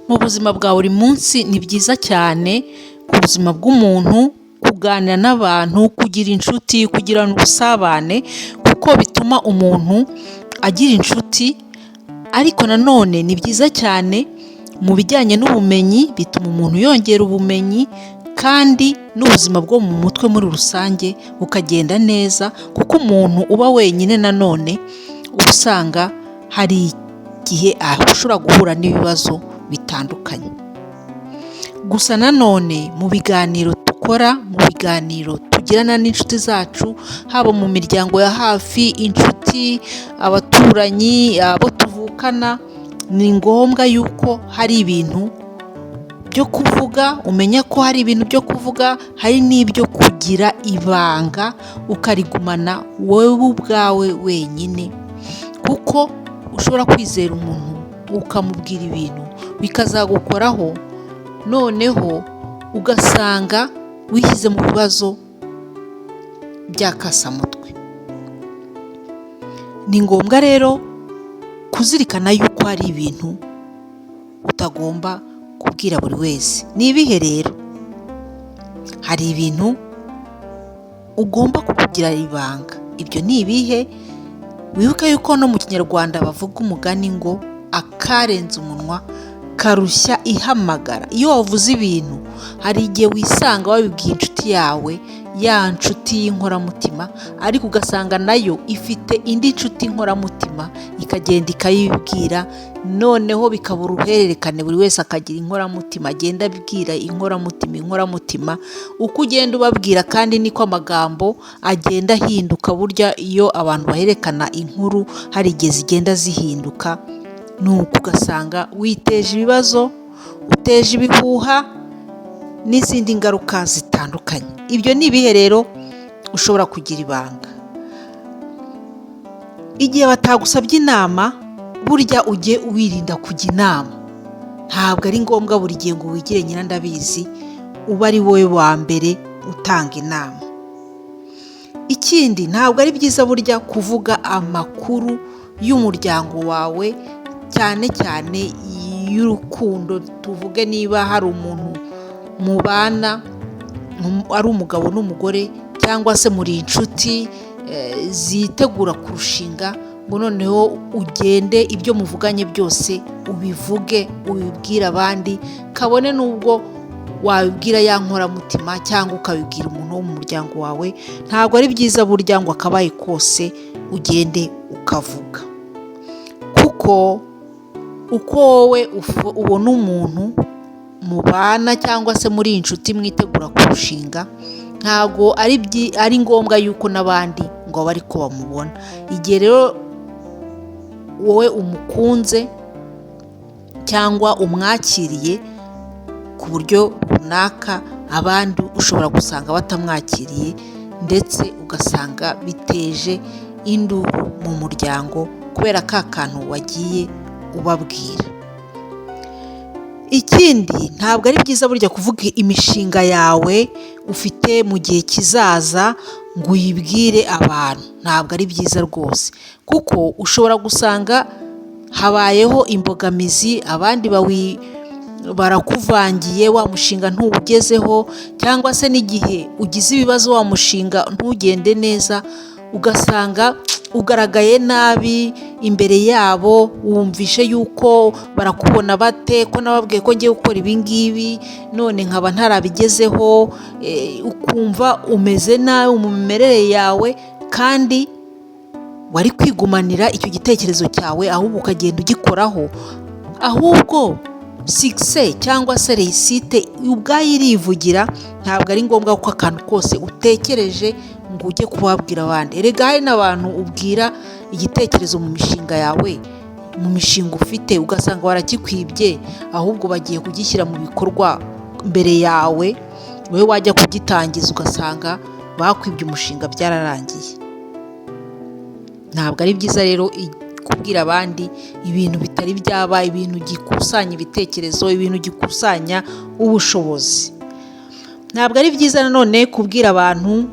Mu buzima bwa buri munsi ni byiza cyane ku buzima bw'umuntu kuganira n'abantu, kugira inshuti, kugirana ubusabane kuko bituma umuntu agira inshuti, ariko nanone ni byiza cyane mu bijyanye n'ubumenyi, bituma umuntu yongera ubumenyi kandi n'ubuzima bwo mu mutwe muri rusange bukagenda neza kuko umuntu uba wenyine nanone uba usanga hari igihe ashobora guhura n'ibibazo bitandukanye. Gusa nanone mu biganiro dukora, mu biganiro tugirana n'inshuti zacu, haba mu miryango ya hafi, inshuti, abaturanyi, abo tuvukana, ni ngombwa yuko hari ibintu byo kuvuga, umenya ko hari ibintu byo kuvuga, hari n'ibyo kugira ibanga ukarigumana wowe ubwawe wenyine, kuko ushobora kwizera umuntu ukamubwira ibintu bikazagukoraho, noneho ugasanga wishyize mu bibazo by'akasamutwe. Ni ngombwa rero kuzirikana yuko hari ibintu utagomba kubwira buri wese. Ni ibihe rero? Hari ibintu ugomba kukugira ibanga. Ibyo ni ibihe? Wibuke yuko no mu Kinyarwanda bavuga umugani ngo akarenze umunwa karushya ihamagara. Iyo wavuze ibintu hari igihe wisanga wabibwiye inshuti yawe, ya nshuti y'inkoramutima, ariko ugasanga nayo ifite indi nshuti inkoramutima, ikagenda ikayibwira, noneho bikaba uruhererekane, buri wese akagira inkoramutima, agenda abwira inkoramutima, uko ugenda ubabwira kandi niko amagambo agenda ahinduka. Burya iyo abantu bahererekana inkuru hari igihe zigenda zihinduka, nuko ugasanga witeje ibibazo, uteje ibihuha n'izindi ngaruka zitandukanye. Ibyo ni ibihe rero ushobora kugira ibanga? Igihe batagusabye inama, burya ujye wirinda kujya inama. Ntabwo ari ngombwa buri gihe ngo wigire nyirandabizi uba ari wowe wa mbere utanga inama. Ikindi, ntabwo ari byiza burya kuvuga amakuru y'umuryango wawe, cyane cyane y'urukundo. Tuvuge niba hari umuntu mubana, ari umugabo n'umugore, cyangwa se muri inshuti zitegura kurushinga, ngo noneho ugende ibyo muvuganye byose ubivuge, ubibwire abandi, kabone n'ubwo wabibwira ya nkoramutima cyangwa ukabibwira umuntu wo mu muryango wawe. Ntabwo ari byiza burya ngo akabaye kose ugende ukavuga, kuko uko wowe ubona umuntu mubana cyangwa se muri inshuti mwitegura kurushinga, ntabwo ari ngombwa yuko n'abandi ngo abe ariko bamubona. Igihe rero wowe umukunze cyangwa umwakiriye ku buryo runaka, abandi ushobora gusanga batamwakiriye, ndetse ugasanga biteje induru mu muryango kubera ka kantu wagiye ubabwira. Ikindi, ntabwo ari byiza burya kuvuga imishinga yawe ufite mu gihe kizaza ngo uyibwire abantu. Ntabwo ari byiza rwose, kuko ushobora gusanga habayeho imbogamizi, abandi barakuvangiye, wa mushinga ntuwugezeho, cyangwa se n'igihe ugize ibibazo wa mushinga ntugende neza, ugasanga ugaragaye nabi imbere yabo, wumvishe yuko barakubona bate, ko nababwiye ko ngiye gukora ibi ngibi none nkaba ntarabigezeho, ukumva umeze nabi mu mimerere yawe, kandi wari kwigumanira icyo gitekerezo cyawe, ahubwo ukagenda ugikoraho. Ahubwo success cyangwa se réussite ubwayo irivugira. Ntabwo ari ngombwa ko akantu kose utekereje ngo ujye kubabwira abandi. Erega hari n'abantu ubwira igitekerezo mu mishinga yawe, mu mishinga ufite, ugasanga warakikwibye, ahubwo bagiye kugishyira mu bikorwa mbere yawe, wowe wajya kugitangiza ugasanga bakwibye umushinga byararangiye. Ntabwo ari byiza rero kubwira abandi ibintu bitari byaba, ibintu gikusanya ibitekerezo, ibintu gikusanya ubushobozi. Ntabwo ari byiza nanone kubwira abantu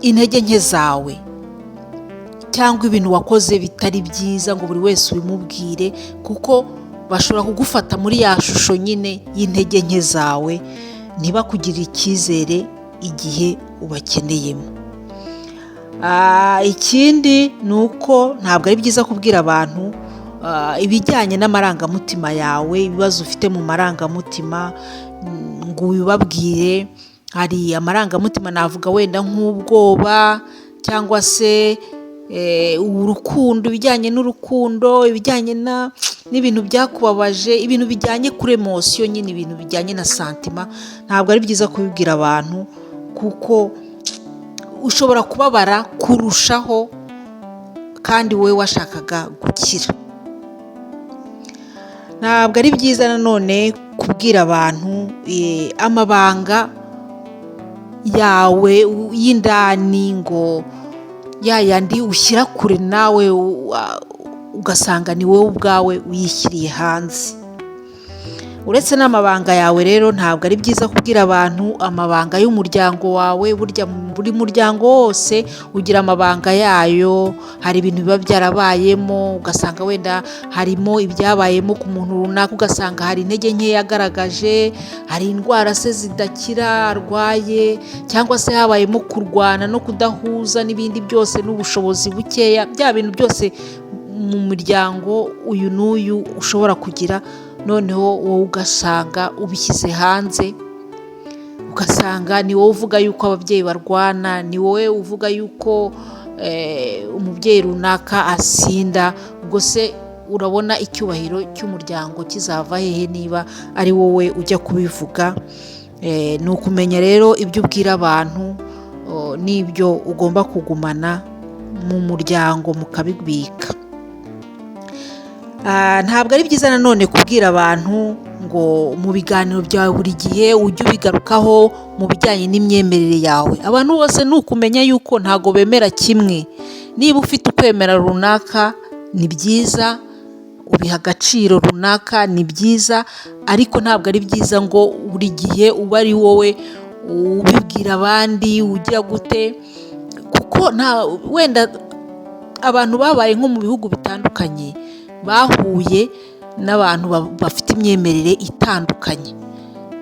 intege nke zawe cyangwa ibintu wakoze bitari byiza ngo buri wese ubimubwire, kuko bashobora kugufata muri ya shusho nyine y'intege nke zawe, ntibakugirire icyizere igihe ubakeneyemo. Ikindi ni uko ntabwo ari byiza kubwira abantu ibijyanye n'amarangamutima yawe, ibibazo ufite mu marangamutima ngo ubibabwire. Hari amarangamutima navuga wenda nk'ubwoba cyangwa se urukundo, ibijyanye n'urukundo, ibijyanye n'ibintu byakubabaje, ibintu bijyanye kuri emosiyo nyine, ibintu bijyanye na santima. Ntabwo ari byiza kubibwira abantu kuko ushobora kubabara kurushaho kandi wowe washakaga gukira. Ntabwo ari byiza nanone kubwira abantu amabanga yawe y'indani, ngo yayandi ushyira kure nawe ugasanga ni wowe ubwawe uyishyiriye hanze. Uretse n'amabanga yawe rero, ntabwo ari byiza kubwira abantu amabanga y'umuryango wawe. Burya buri muryango wose ugira amabanga yayo. Hari ibintu biba byarabayemo, ugasanga wenda harimo ibyabayemo ku muntu runaka, ugasanga hari intege nke yagaragaje, hari indwara se zidakira arwaye, cyangwa se habayemo kurwana no kudahuza n'ibindi byose, n'ubushobozi bukeya. Bya bintu byose mu muryango uyu n'uyu ushobora kugira, noneho wowe ugasanga ubishyize hanze, ugasanga ni wowe uvuga yuko ababyeyi barwana, ni wowe uvuga yuko umubyeyi runaka asinda. Ubwo se urabona icyubahiro cy'umuryango kizava hehe niba ari wowe ujya kubivuga? Ni ukumenya rero ibyo ubwira abantu n'ibyo ugomba kugumana mu muryango mukabibika. Ntabwo ari byiza nanone kubwira abantu ngo mu biganiro byawe buri gihe ujye ubigarukaho mu bijyanye n'imyemerere yawe. Abantu bose ni ukumenya yuko ntabwo bemera kimwe. Niba ufite ukwemera runaka ni byiza, ubiha agaciro runaka ni byiza, ariko ntabwo ari byiza ngo buri gihe ube ari wowe ubibwira abandi ugira gute, kuko wenda abantu babaye nko mu bihugu bitandukanye bahuye n'abantu bafite imyemerere itandukanye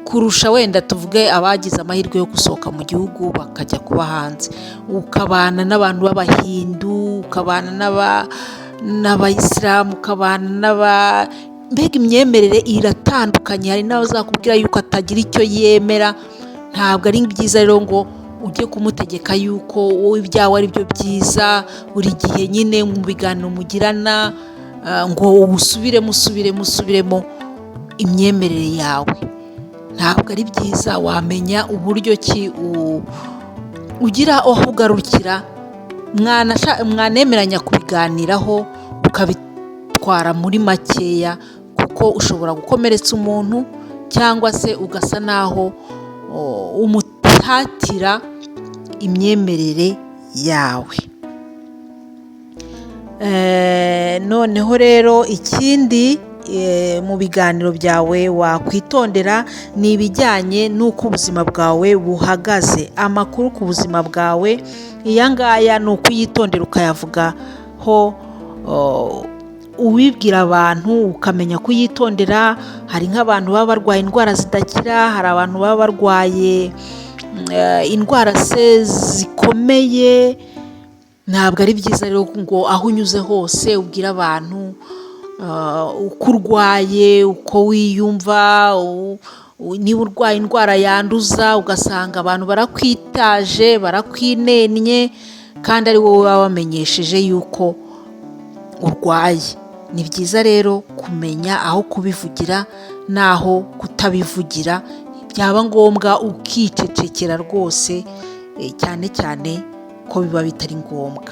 kurusha wenda tuvuge abagize amahirwe yo gusohoka mu gihugu bakajya kuba hanze. Ukabana n'abantu b'abahindu, ukabana n'abayisilamu, ukabana mbega imyemerere iratandukanye. Hari n'abazakubwira yuko atagira icyo yemera. Ntabwo ari byiza rero ngo ujye kumutegeka yuko wowe ibyawe ari byo byiza buri gihe nyine mu biganiro mugirana, ngo musubiremo imyemerere yawe. Ntabwo ari byiza. Wamenya uburyo ki ugira aho ugarukira, mwanemeranya kubiganiraho ukabitwara muri makeya, kuko ushobora gukomeretsa umuntu cyangwa se ugasa naho umutatira imyemerere yawe. Noneho rero ikindi mu biganiro byawe wakwitondera ni ibijyanye n'uko ubuzima bwawe buhagaze. Amakuru ku buzima bwawe aya ngaya ni ukuyitondera ukayavugaho ubibwira abantu, ukamenya kuyitondera. Hari nk'abantu baba barwaye indwara zidakira, hari abantu baba barwaye indwara se zikomeye. Ntabwo ari byiza rero ngo aho unyuze hose ubwire abantu uko urwaye, uko wiyumva. Niba urwaye indwara yanduza ugasanga abantu barakwitaje, barakwinennye, kandi ari wowe baba bamenyesheje yuko urwaye. Ni byiza rero kumenya aho kubivugira n'aho kutabivugira. Byaba ngombwa ukicecekera rwose, cyane cyane ko biba bitari ngombwa.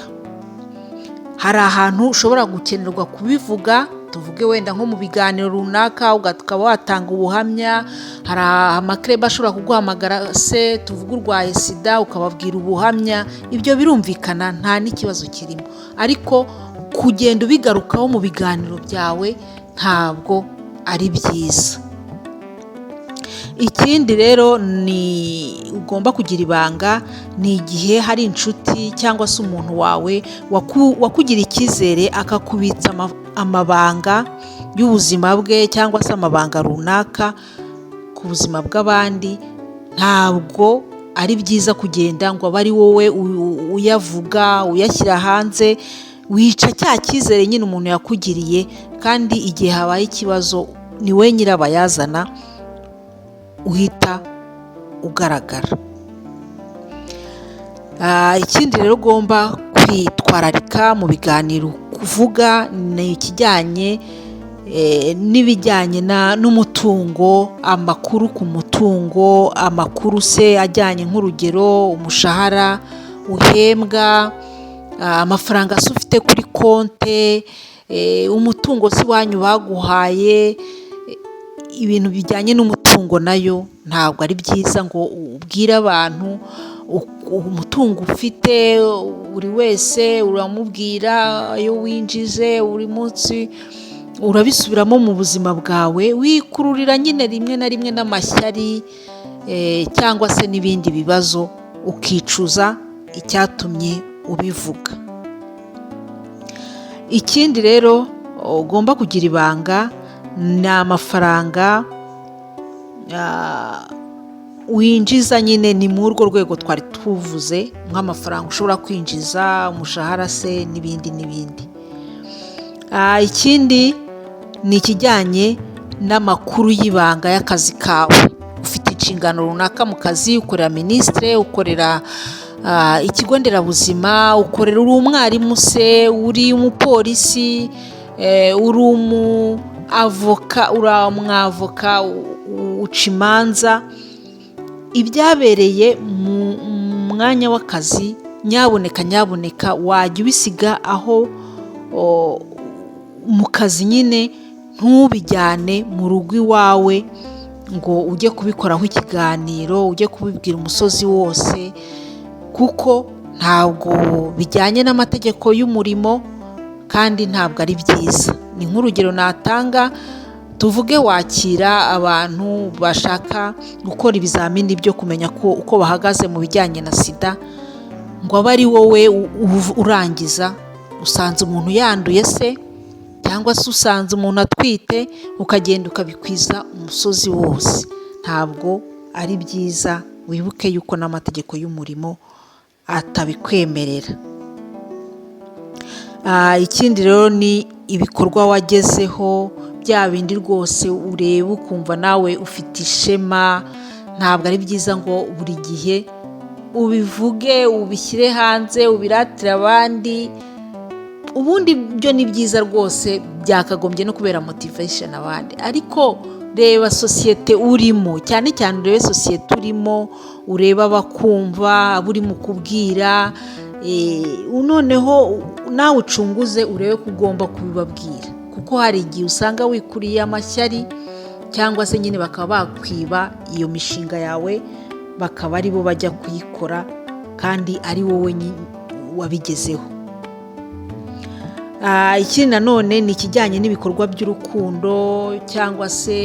Hari ahantu ushobora gukenerwa kubivuga, tuvuge wenda nko mu biganiro runaka ukaba watanga ubuhamya. Hari amakirebe ashobora kuguhamagara se tuvuge urwaye sida, ukababwira ubuhamya. Ibyo birumvikana, nta n'ikibazo kirimo, ariko kugenda ubigarukaho mu biganiro byawe ntabwo ari byiza. Ikindi rero ni ugomba kugira ibanga, ni igihe hari inshuti cyangwa se umuntu wawe wakugira icyizere akakubitsa amabanga y'ubuzima bwe cyangwa se amabanga runaka ku buzima bw'abandi, ntabwo ari byiza kugenda ngo abe ari wowe uyavuga uyashyira hanze. Wica cya cyizere nyine umuntu yakugiriye, kandi igihe habaye ikibazo ni we nyirabayazana uhita ugaragara. Ikindi rero ugomba kwitwararika mu biganiro kuvuga ni ikijyanye n'ibijyanye n'umutungo, amakuru ku mutungo, amakuru se ajyanye nk'urugero umushahara uhembwa, amafaranga se ufite kuri konte, umutungo se iwanyu baguhaye. Ibintu bijyanye n'umutungo nayo ntabwo ari byiza ngo ubwire abantu umutungo ufite. Buri wese uramubwira ayo winjize buri munsi, urabisubiramo mu buzima bwawe, wikururira nyine rimwe na rimwe n'amashyari cyangwa se n'ibindi bibazo, ukicuza icyatumye ubivuga. Ikindi rero ugomba kugira ibanga ni amafaranga winjiza, nyine ni muri urwo rwego twari tuvuze, nk'amafaranga ushobora kwinjiza, umushahara se n'ibindi n'ibindi. Ikindi ni ikijyanye n'amakuru y'ibanga y'akazi kawe. Ufite inshingano runaka mu kazi, ukorera minisitire, ukorera ikigo nderabuzima, ukorera uri umwarimu se, uri umupolisi, uri umwavoka uca imanza. Ibyabereye mu mwanya w'akazi nyabuneka wajya ubisiga aho mu kazi nyine, ntubijyane mu rugo iwawe ngo ujye kubikoraho ikiganiro, ujye kubibwira umusozi wose, kuko ntabwo bijyanye n'amategeko y'umurimo kandi ntabwo ari byiza. Ni nk'urugero natanga, tuvuge wakira abantu bashaka gukora ibizamini byo kumenya uko bahagaze mu bijyanye na sida, ngo abe ari wowe urangiza. Usanze umuntu yanduye se, cyangwa se usanze umuntu atwite, ukagenda ukabikwiza umusozi wose, ntabwo ari byiza. Wibuke yuko n'amategeko y'umurimo atabikwemerera. Ikindi rero ni ibikorwa wagezeho, bya bindi rwose ureba ukumva nawe ufite ishema. Ntabwo ari byiza ngo buri gihe ubivuge, ubishyire hanze, ubiratire abandi. Ubundi byo ni byiza rwose, byakagombye no kubera motivation abandi, ariko reba sosiyete urimo, cyane cyane urebe sosiyete urimo, ureba abakumva, abo urimo kubwira, noneho nawe ucunguze urebe ko ugomba kubibabwira, kuko hari igihe usanga wikuriye amashyari, cyangwa se nyine bakaba bakwiba iyo mishinga yawe, bakaba ari bo bajya kuyikora kandi ari wowe wabigezeho. Ikindi nanone ni ikijyanye n'ibikorwa by'urukundo, cyangwa se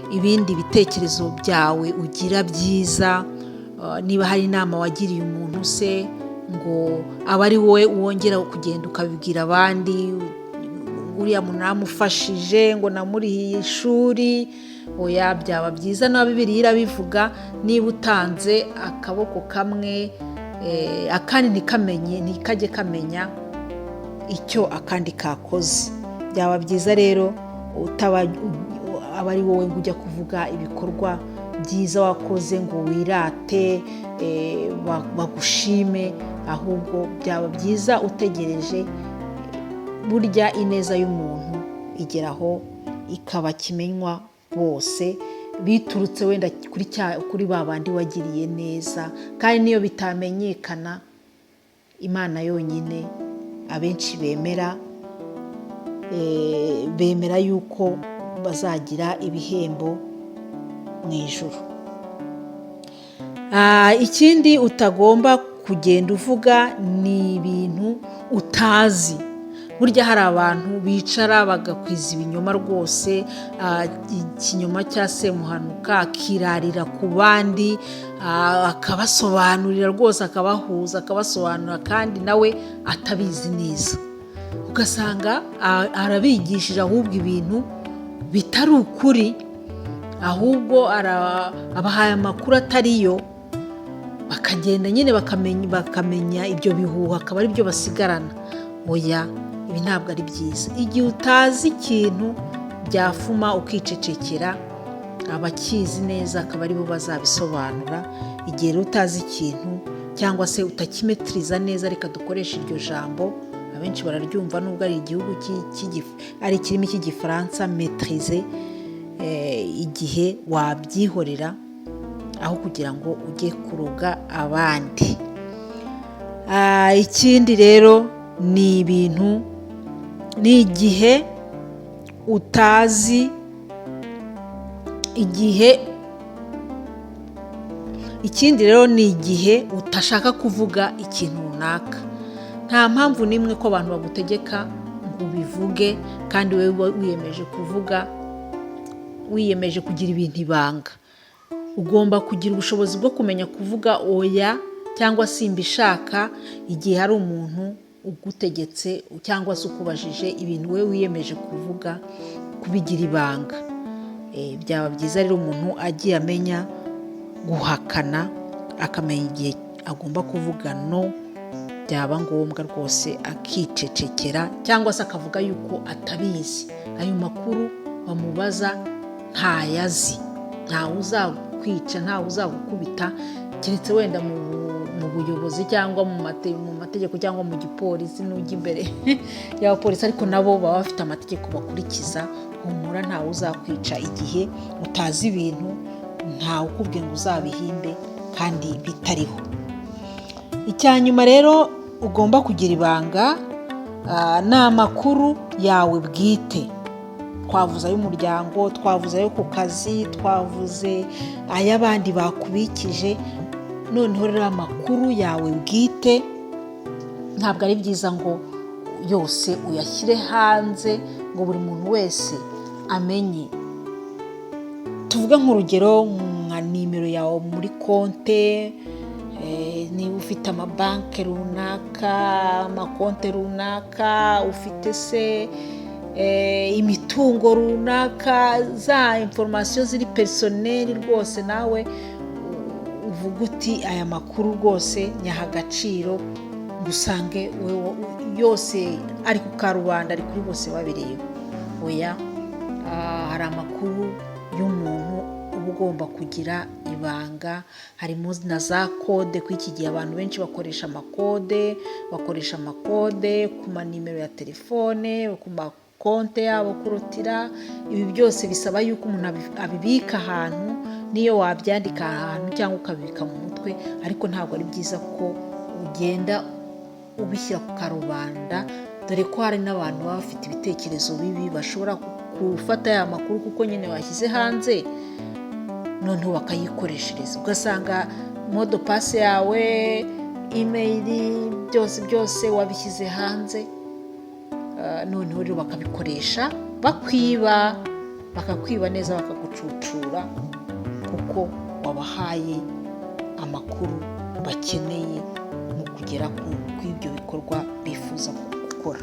ibindi bitekerezo byawe ugira byiza. Niba hari inama wagiriye umuntu se, ngo aba ari wowe wongera kugenda ukabibwira abandi, uriya muntu namufashije, ngo namurihiye ishuri. Oya, byaba byiza na Bibiliya irabivuga, niba utanze akaboko kamwe, akandi ntikajye kamenya icyo akandi kakoze. Byaba byiza rero aba ari wowe ngo ujya kuvuga ibikorwa byiza wakoze ngo wirate, bagushime, ahubwo byaba byiza utegereje. Burya ineza y'umuntu igeraho ikaba kimenywa bose, biturutse wenda kuri ba bandi wagiriye neza. Kandi niyo bitamenyekana, Imana yonyine abenshi bemera yuko bazagira ibihembo mu ijuru. Ikindi utagomba kugenda uvuga ni ibintu utazi. Burya hari abantu bicara bagakwiza ibinyoma rwose, ikinyoma cya semuhanuka, akirarira ku bandi, akabasobanurira rwose, akabahuza, akabasobanurira kandi nawe atabizi neza. ugasanga arabigishije ahubwo ibintu bitari ukuri, ahubwo abahaye amakuru atariyo, bakagenda nyine bakamenya ibyo bihuha akaba ari byo basigarana. Oya, ibi ntabwo ari byiza. Igihe utazi ikintu byafuma ukicecekera, abakizi neza akaba aribo bazabisobanura. Igihe rero utazi ikintu cyangwa se utakimetiriza neza, reka dukoresha iryo jambo, abenshi bararyumva nubwo ari igihugu ari ikirimi cy'igifaransa, metirize. Igihe wabyihorera aho kugira ngo ujye kuroga abandi. Ikindi rero ni igihe utazi ikindi rero ni igihe utashaka kuvuga ikintu runaka. Nta mpamvu n'imwe ko abantu bagutegeka ngo ubivuge kandi wowe wiyemeje kugira ibintu ibanga. Ugomba kugira ubushobozi bwo kumenya kuvuga oya cyangwa simbishaka igihe hari umuntu ugutegetse cyangwa se ukubajije ibintu wowe wiyemeje kubigira ibanga. Byaba byiza rero umuntu agiye amenya guhakana, akamenya igihe agomba kuvuga no, byaba ngombwa rwose akicecekera cyangwa se akavuga yuko atabizi. Ayo makuru bamubaza ntayazi, ntawe uzakwica, ntawe uzagukubita, keretse wenda mu buyobozi cyangwa mu mategeko cyangwa mu gipolisi n'ujya imbere y'abapolisi, ariko nabo baba bafite amategeko bakurikiza. Humura, ntawe uzakwica igihe utazi ibintu, ntawe ukubwiye ngo uzabihimbe kandi bitariho. Icyanyuma rero ugomba kugira ibanga ni amakuru yawe bwite. Twavuze ay'umuryango, twavuze ayo ku kazi, twavuze ay'abandi bakubikije. Noneho rero amakuru yawe bwite ntabwo ari byiza ngo yose uyashyire hanze ngo buri muntu wese amenye. Tuvuge nk'urugero nka nimero yawe muri konte, niba ufite amabanki runaka, amakonte runaka, ufite se imitungo runaka, za information ziri personel rwose nawe uvuga uti aya makuru rwose nyaha agaciro, gusange yose ari ku karubanda, ari kuri bose babireba. Oya, hari amakuru y'umuntu uba ugomba kugira ibanga. Harimo na za kode, ku iki gihe abantu benshi bakoresha amakode ku manimero ya telefone, ku makonte yabo, kurutira. Ibi byose bisaba yuko umuntu abibika ahantu, niyo wabyandika ahantu cyangwa ukabibika mu mutwe, ariko ntabwo ari byiza ko ugenda ubishyira ku karubanda, dore ko hari n'abantu baba bafite ibitekerezo bibi, bashobora gufata ya makuru kuko nyine washyize hanze, noneho bakayikoreshereza. Ugasanga modo pase yawe, email, byose wabishyize hanze, noneho rero bakabikoresha bakakwiba neza, bakagucucura kuko wabahaye amakuru bakeneye mu kugera ku ibyo bikorwa bifuza gukora.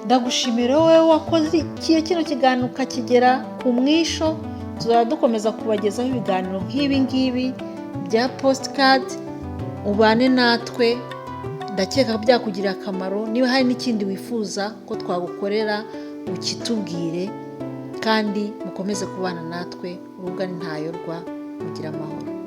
Ndagushimira wowe wakoze kino kiganiro ukakigera ku mwisho. Tuzaba dukomeza kubagezaho ibiganiro nk'ibi ngibi bya postcard. Ubane natwe, ndakeka byakugirira akamaro. Niba hari n'ikindi wifuza ko twagukorera ukitubwire, kandi mukomeze kubana natwe. Urubuga ni Ntayorwa. Mugira amahoro.